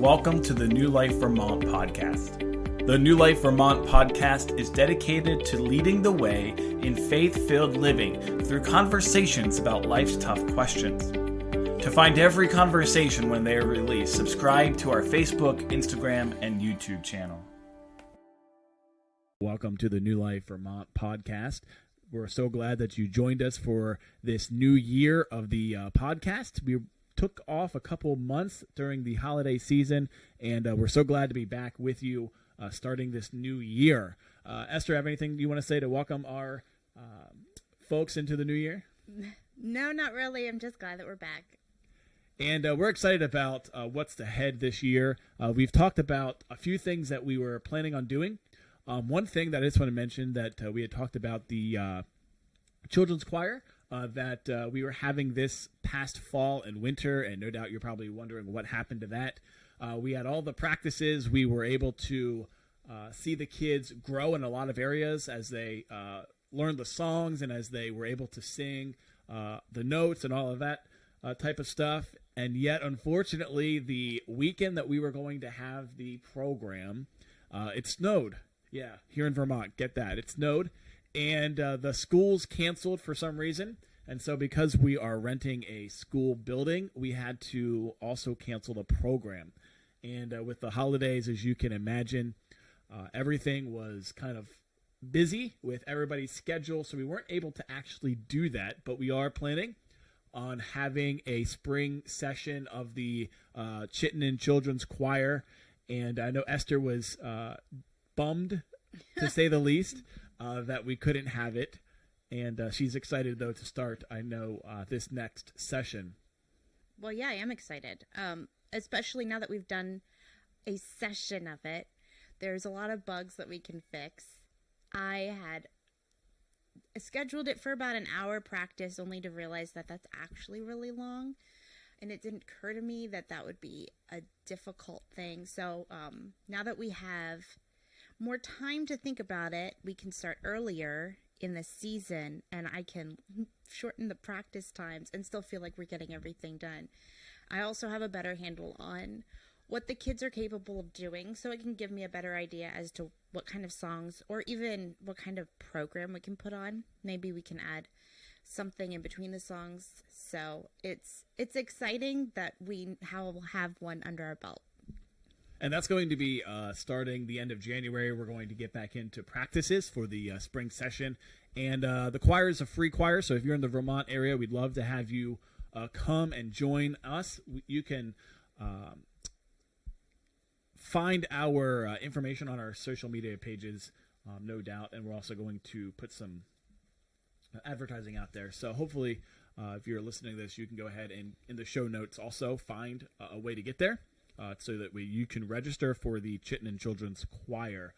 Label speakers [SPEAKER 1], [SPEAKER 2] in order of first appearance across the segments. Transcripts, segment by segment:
[SPEAKER 1] Welcome to the New Life Vermont podcast. The New Life Vermont podcast is dedicated to leading the way in faith-filled living through conversations about life's tough questions. To find every conversation when they are released, subscribe to our Facebook, Instagram, and YouTube channel.
[SPEAKER 2] Welcome to the New Life Vermont podcast. We're so glad that you joined us for this new year of the podcast. We took off a couple months during the holiday season, and we're so glad to be back with you starting this new year. Esther, have anything you want to say to welcome our folks into the new year?
[SPEAKER 3] No, not really. I'm just glad that we're back.
[SPEAKER 2] And we're excited about what's ahead this year. We've talked about a few things that we were planning on doing. One thing that I just want to mention that we had talked about the children's choir that we were having this past fall and winter, and no doubt you're probably wondering what happened to that. We had all the practices. We were able to see the kids grow in a lot of areas as they learned the songs and as they were able to sing the notes and all of that type of stuff. And yet, unfortunately, the weekend that we were going to have the program, it snowed. Yeah, here in Vermont, get that. It snowed, and the schools canceled for some reason. And so because we are renting a school building, we had to also cancel the program. And with the holidays, as you can imagine, everything was kind of busy with everybody's schedule, so we weren't able to actually do that. But we are planning on having a spring session of the Chittenden Children's Choir. And I know Esther was bummed, to say the least, that we couldn't have it. And she's excited, though, to start, I know, this next session.
[SPEAKER 3] Well, yeah, I am excited, especially now that we've done a session of it. There's a lot of bugs that we can fix. I had scheduled it for about an hour practice, only to realize that that's actually really long. And it didn't occur to me that that would be a difficult thing. So now that we have more time to think about it, we can start earlier in the season, and I can shorten the practice times and still feel like we're getting everything done. I also have a better handle on what the kids are capable of doing, so it can give me a better idea as to what kind of songs or even what kind of program we can put on. Maybe we can add something in between the songs. So it's exciting that we have one under our belt.
[SPEAKER 2] And that's going to be starting the end of January. We're going to get back into practices for the spring session. And the choir is a free choir, so if you're in the Vermont area, we'd love to have you come and join us. You can find our information on our social media pages, no doubt, and we're also going to put some advertising out there. So hopefully, if you're listening to this, you can go ahead and in the show notes also find a way to get there. So that you can register for the Chittenden Children's Choir.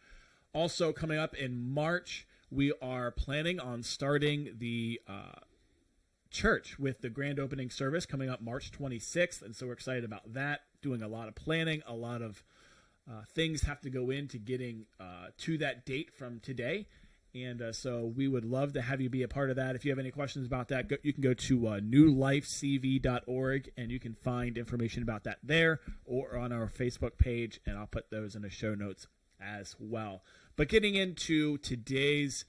[SPEAKER 2] Also coming up in March, we are planning on starting the church with the grand opening service coming up March 26th, and so we're excited about that. Doing a lot of planning, a lot of things have to go into getting to that date from today. And so we would love to have you be a part of that. If you have any questions about that, you can go to newlifecv.org, and you can find information about that there or on our Facebook page, and I'll put those in the show notes as well. But getting into today's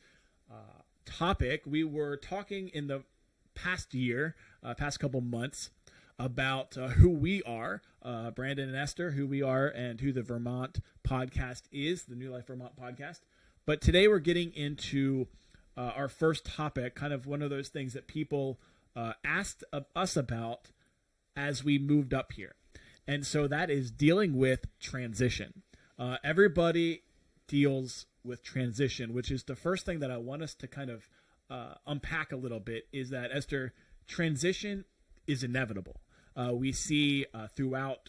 [SPEAKER 2] topic, we were talking in the past year, past couple months, about who we are, Brandon and Esther, who we are, and who the Vermont podcast is, the New Life Vermont podcast. But today we're getting into our first topic, kind of one of those things that people asked us about as we moved up here. And so that is dealing with transition. Everybody deals with transition, which is the first thing that I want us to kind of unpack a little bit, is that, Esther, transition is inevitable. We see throughout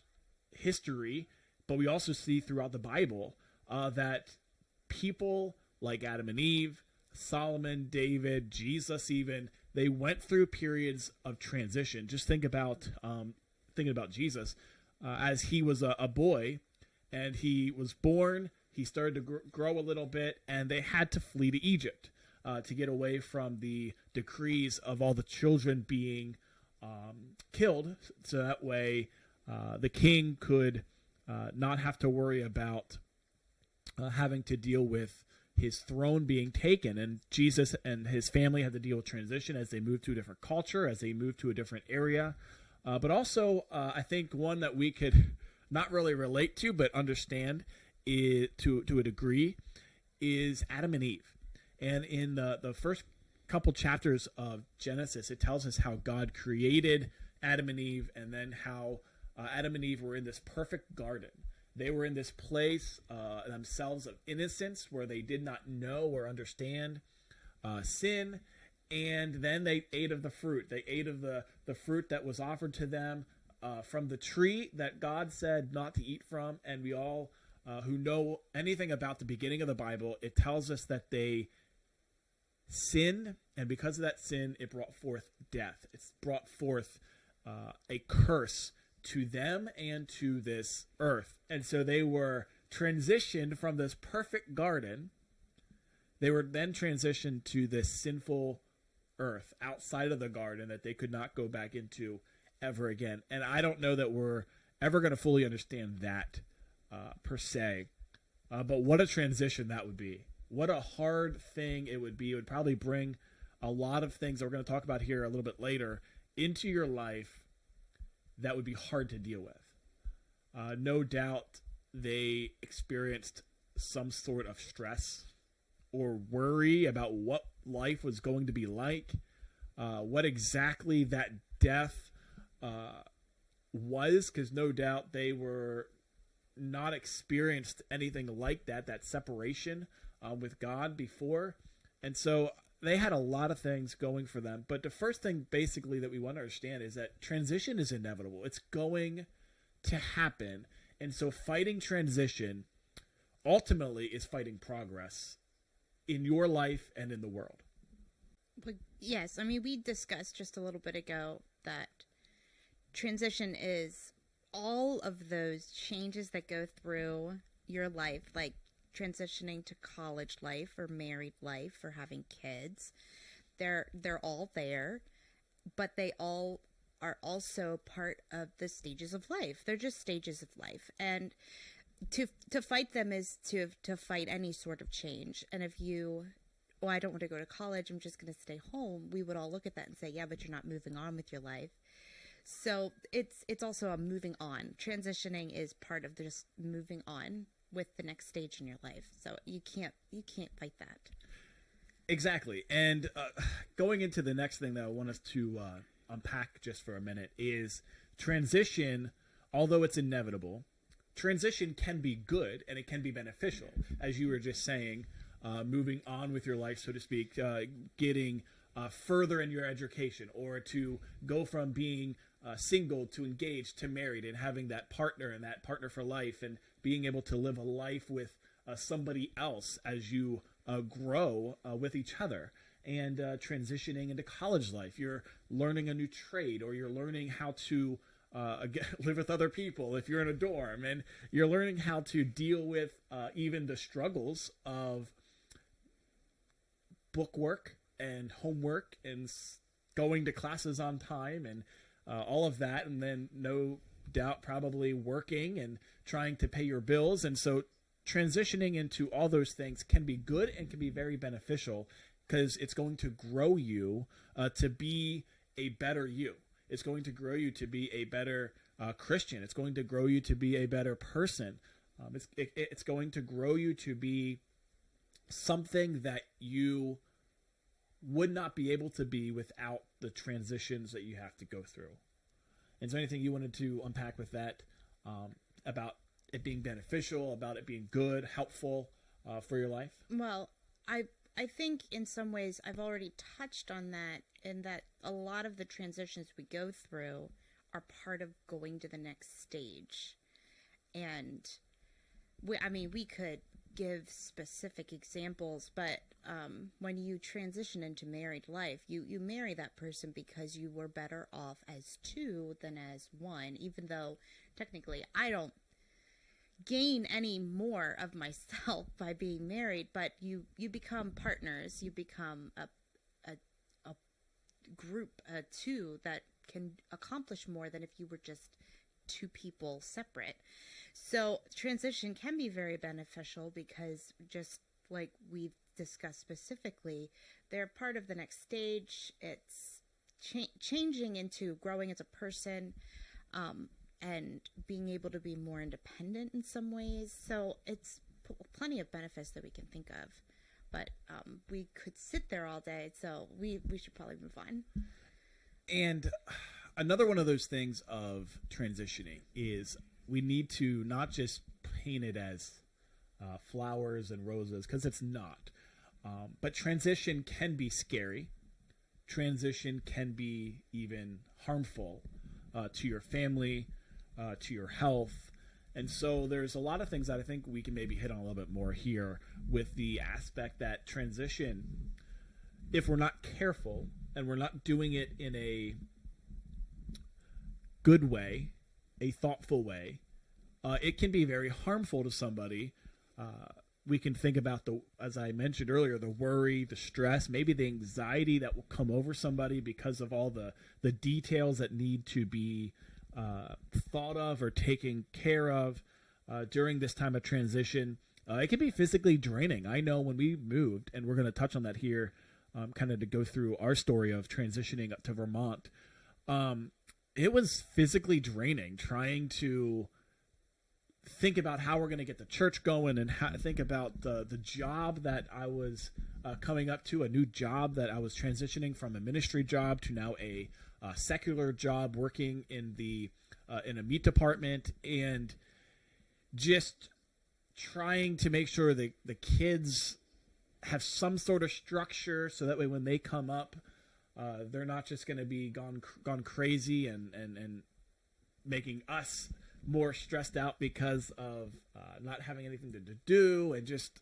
[SPEAKER 2] history, but we also see throughout the Bible that people like Adam and Eve, Solomon, David, Jesus even, they went through periods of transition. Just think about thinking about Jesus as he was a boy and he was born. He started to grow a little bit, and they had to flee to Egypt to get away from the decrees of all the children being killed, so that way the king could not have to worry about having to deal with his throne being taken. And Jesus and his family had to deal with transition as they moved to a different culture, as they moved to a different area. But also, I think one that we could not really relate to, but understand to a degree, is Adam and Eve. And in the first couple chapters of Genesis, it tells us how God created Adam and Eve, and then how Adam and Eve were in this perfect garden. They were in this place themselves of innocence where they did not know or understand sin. And then they ate of the fruit. They ate of the fruit that was offered to them from the tree that God said not to eat from. And we all who know anything about the beginning of the Bible, it tells us that they sinned. And because of that sin, it brought forth death. It's brought forth a curse to them and to this earth. And so they were transitioned from this perfect garden. They were then transitioned to this sinful earth outside of the garden that they could not go back into ever again. And I don't know that we're ever going to fully understand that per se. But what a transition that would be. What a hard thing it would be. It would probably bring a lot of things that we're going to talk about here a little bit later into your life that would be hard to deal with. No doubt they experienced some sort of stress or worry about what life was going to be like, what exactly that death was, because no doubt they were not experienced anything like that separation with God before. And so they had a lot of things going for them. But the first thing basically that we want to understand is that transition is inevitable. It's going to happen. And so fighting transition ultimately is fighting progress in your life and in the world.
[SPEAKER 3] But yes, I mean, we discussed just a little bit ago that transition is all of those changes that go through your life, like transitioning to college life or married life or having kids. They're all there, but they all are also part of the stages of life. They're just stages of life. And to fight them is to fight any sort of change. And if you, I don't want to go to college, I'm just going to stay home, we would all look at that and say, yeah, but you're not moving on with your life. So it's also a moving on. Transitioning is part of just moving on with the next stage in your life. So you can't fight that.
[SPEAKER 2] Exactly. And going into the next thing that I want us to unpack just for a minute is transition. Although it's inevitable, transition can be good and it can be beneficial, as you were just saying. Moving on with your life, so to speak, getting further in your education, or to go from being single to engaged to married, and having that partner and that partner for life, and being able to live a life with somebody else as you grow with each other. And transitioning into college life, you're learning a new trade, or you're learning how to live with other people if you're in a dorm, and you're learning how to deal with even the struggles of book work and homework and going to classes on time and all of that. And then no doubt probably working and trying to pay your bills. And so transitioning into all those things can be good and can be very beneficial, because it's going to grow you to be a better you. It's going to grow you to be a better Christian. It's going to grow you to be a better person. It's going to grow you to be something that you would not be able to be without the transitions that you have to go through. Is there anything you wanted to unpack with that, about it being beneficial, about it being good, helpful for your life?
[SPEAKER 3] Well, I think in some ways I've already touched on that, in that a lot of the transitions we go through are part of going to the next stage. And we could give specific examples, but when you transition into married life, you marry that person because you were better off as two than as one, even though technically I don't gain any more of myself by being married, but you become partners. You become a group, two, that can accomplish more than if you were just two people separate. So transition can be very beneficial because, just like we've discussed specifically, they're part of the next stage. It's changing into growing as a person, and being able to be more independent in some ways. So it's plenty of benefits that we can think of. But we could sit there all day, so we should probably move on.
[SPEAKER 2] And another one of those things of transitioning is we need to not just paint it as flowers and roses, because it's not. But transition can be scary. Transition can be even harmful to your family, to your health. And so there's a lot of things that I think we can maybe hit on a little bit more here, with the aspect that transition, if we're not careful and we're not doing it in a good way, a thoughtful way, it can be very harmful to somebody. We can think about as I mentioned earlier, the worry, the stress, maybe the anxiety that will come over somebody because of all the details that need to be thought of or taken care of during this time of transition. It can be physically draining. I know when we moved, and we're going to touch on that here, kind of to go through our story of transitioning up to Vermont. It was physically draining trying to think about how we're going to get the church going, and think about the job that I was coming up to, a new job that I was transitioning from, a ministry job to now a secular job, working in a meat department, and just trying to make sure that the kids have some sort of structure, so that way when they come up, they're not just going to be gone crazy and making us more stressed out because of not having anything to do. And just,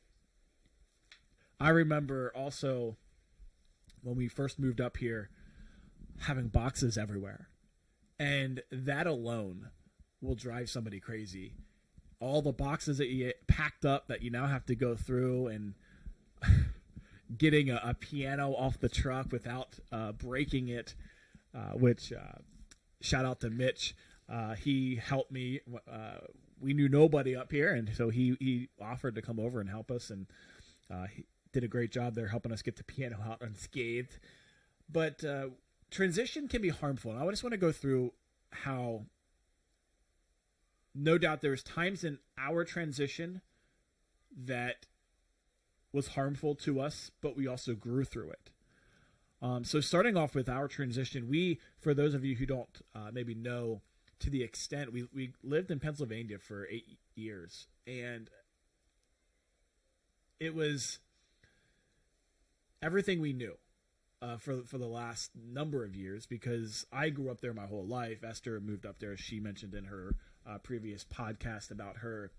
[SPEAKER 2] I remember also when we first moved up here, having boxes everywhere, and that alone will drive somebody crazy. All the boxes that you packed up that you now have to go through, and getting a piano off the truck without breaking it, which shout out to Mitch. He helped me. We knew nobody up here, and so he offered to come over and help us, and he did a great job there helping us get the piano out unscathed. But transition can be harmful, and I just want to go through how, no doubt, there was times in our transition that was harmful to us, but we also grew through it. So starting off with our transition, for those of you who don't maybe know, to the extent, we lived in Pennsylvania for 8 years, and it was everything we knew for the last number of years, because I grew up there my whole life. Esther moved up there, as she mentioned in her previous podcast about her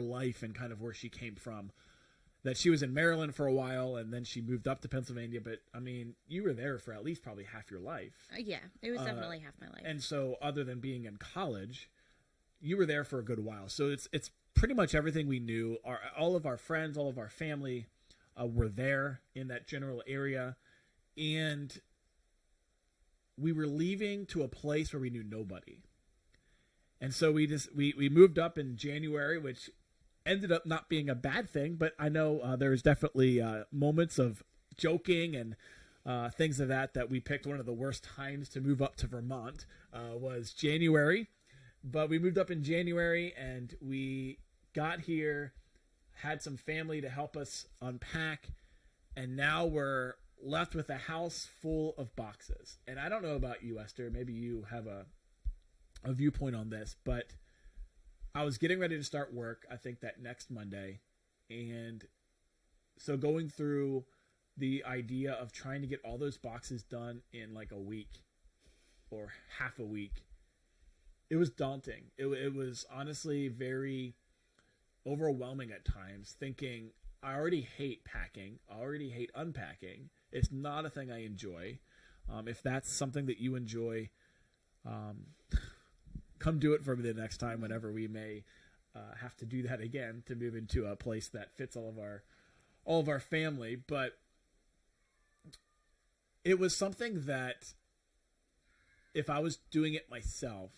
[SPEAKER 2] life and kind of where she came from, that she was in Maryland for a while, and then she moved up to Pennsylvania. But I mean, you were there for at least probably half your life.
[SPEAKER 3] Yeah, it was definitely half my life.
[SPEAKER 2] And so, other than being in college, you were there for a good while. So it's pretty much everything we knew. All of our friends, all of our family were there in that general area, and we were leaving to a place where we knew nobody. And so we moved up in January, which ended up not being a bad thing, but I know there's definitely moments of joking and things of that we picked one of the worst times to move up to Vermont was January. But we moved up in January, and we got here, had some family to help us unpack, and now we're left with a house full of boxes. And I don't know about you, Esther, maybe you have a viewpoint on this, but I was getting ready to start work, I think that next Monday, and so going through the idea of trying to get all those boxes done in like a week or half a week, it was daunting. It was honestly very overwhelming at times, thinking, I already hate packing, I already hate unpacking. It's not a thing I enjoy. If that's something that you enjoy, come do it for me the next time, whenever we may have to do that again, to move into a place that fits all of our family. But it was something that if I was doing it myself,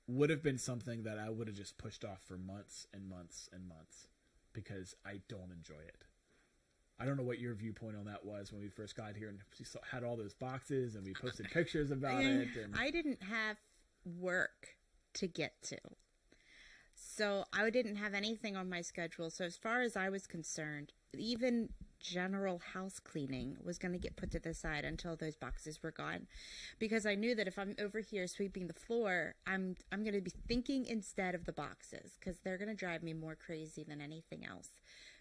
[SPEAKER 2] would have been something that I would have just pushed off for months and months and months because I don't enjoy it. I don't know what your viewpoint on that was when we first got here and we had all those boxes and we posted pictures about it. And
[SPEAKER 3] I didn't have work to get to. So I didn't have anything on my schedule. So as far as I was concerned, even general house cleaning was going to get put to the side until those boxes were gone, because I knew that if I'm over here sweeping the floor, I'm going to be thinking instead of the boxes, because they're going to drive me more crazy than anything else.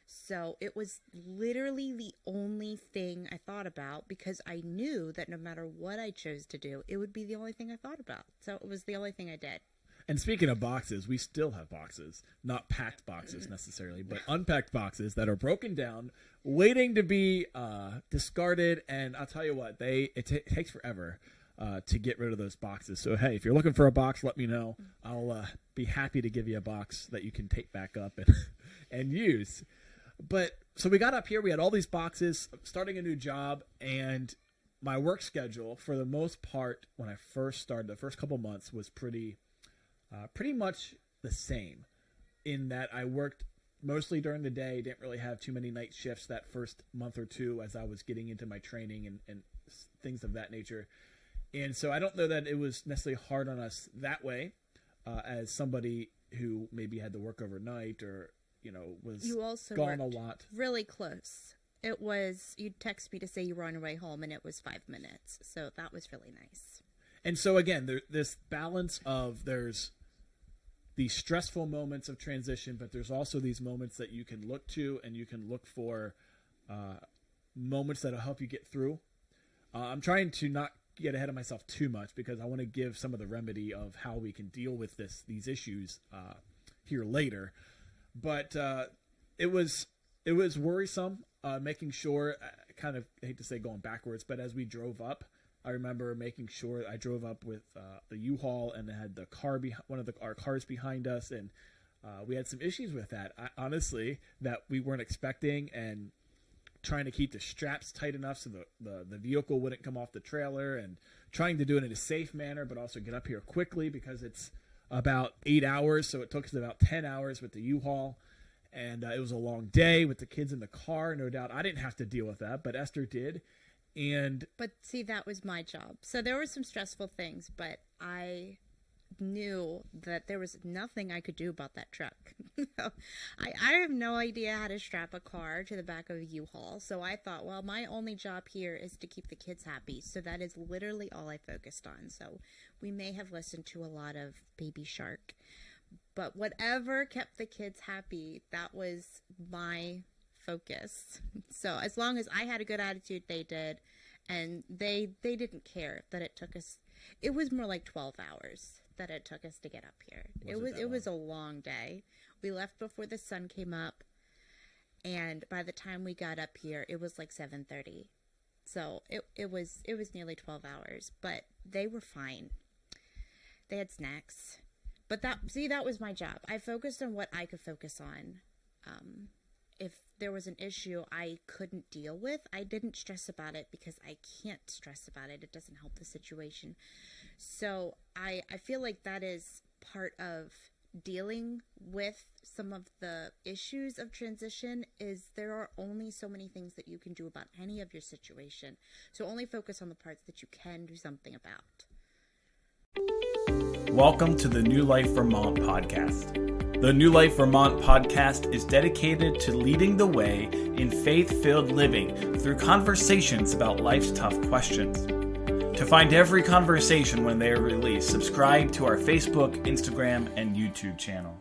[SPEAKER 3] So it was literally the only thing I thought about, because I knew that no matter what I chose to do, it would be the only thing I thought about. So it was the only thing I did.
[SPEAKER 2] And speaking of boxes, we still have boxes, not packed boxes necessarily, but unpacked boxes that are broken down, waiting to be discarded. And I'll tell you what, it takes forever to get rid of those boxes. So, hey, if you're looking for a box, let me know. I'll be happy to give you a box that you can take back up and use. But so we got up here, we had all these boxes, starting a new job, and my work schedule, for the most part, when I first started, the first couple months, was pretty much the same, in that I worked mostly during the day, didn't really have too many night shifts that first month or two as I was getting into my training and things of that nature. And so I don't know that it was necessarily hard on us that way, as somebody who maybe had to work overnight or, was
[SPEAKER 3] you also
[SPEAKER 2] gone a lot.
[SPEAKER 3] Really close. It was, you'd text me to say you were on your way home, and it was 5 minutes. So that was really nice.
[SPEAKER 2] And so again, this balance of, there's these stressful moments of transition, but there's also these moments that you can look to, and you can look for moments that'll help you get through. I'm trying to not get ahead of myself too much, because I want to give some of the remedy of how we can deal with these issues here later. But it was worrisome, making sure, I hate to say going backwards, but as we drove up, I remember making sure I drove up with the U-Haul, and had the car one of our cars behind us, and we had some issues with that. Honestly, that we weren't expecting, and trying to keep the straps tight enough so the vehicle wouldn't come off the trailer, and trying to do it in a safe manner, but also get up here quickly, because it's about 8 hours, so it took us about 10 hours with the U-Haul. And it was a long day with the kids in the car. No doubt I didn't have to deal with that, but Esther did. But
[SPEAKER 3] see, that was my job. So there were some stressful things, but I knew that there was nothing I could do about that truck. I have no idea how to strap a car to the back of a U-Haul. So I thought, well, my only job here is to keep the kids happy. So that is literally all I focused on. So we may have listened to a lot of Baby Shark, but whatever kept the kids happy, that was my focus. So as long as I had a good attitude, they did, and they didn't care that it took us. It was more like 12 hours that it took us to get up here. It was a long day. We left before the sun came up, and by the time we got up here, it was like 7:30. So it was nearly 12 hours, but they were fine. They had snacks. But that was my job. I focused on what I could focus on. If there was an issue I couldn't deal with, I didn't stress about it, because I can't stress about it. It doesn't help the situation. So I feel like that is part of dealing with some of the issues of transition, is there are only so many things that you can do about any of your situation. So only focus on the parts that you can do something about.
[SPEAKER 1] Welcome to the New Life Vermont podcast. The New Life Vermont podcast is dedicated to leading the way in faith-filled living through conversations about life's tough questions. To find every conversation when they are released, subscribe to our Facebook, Instagram, and YouTube channel.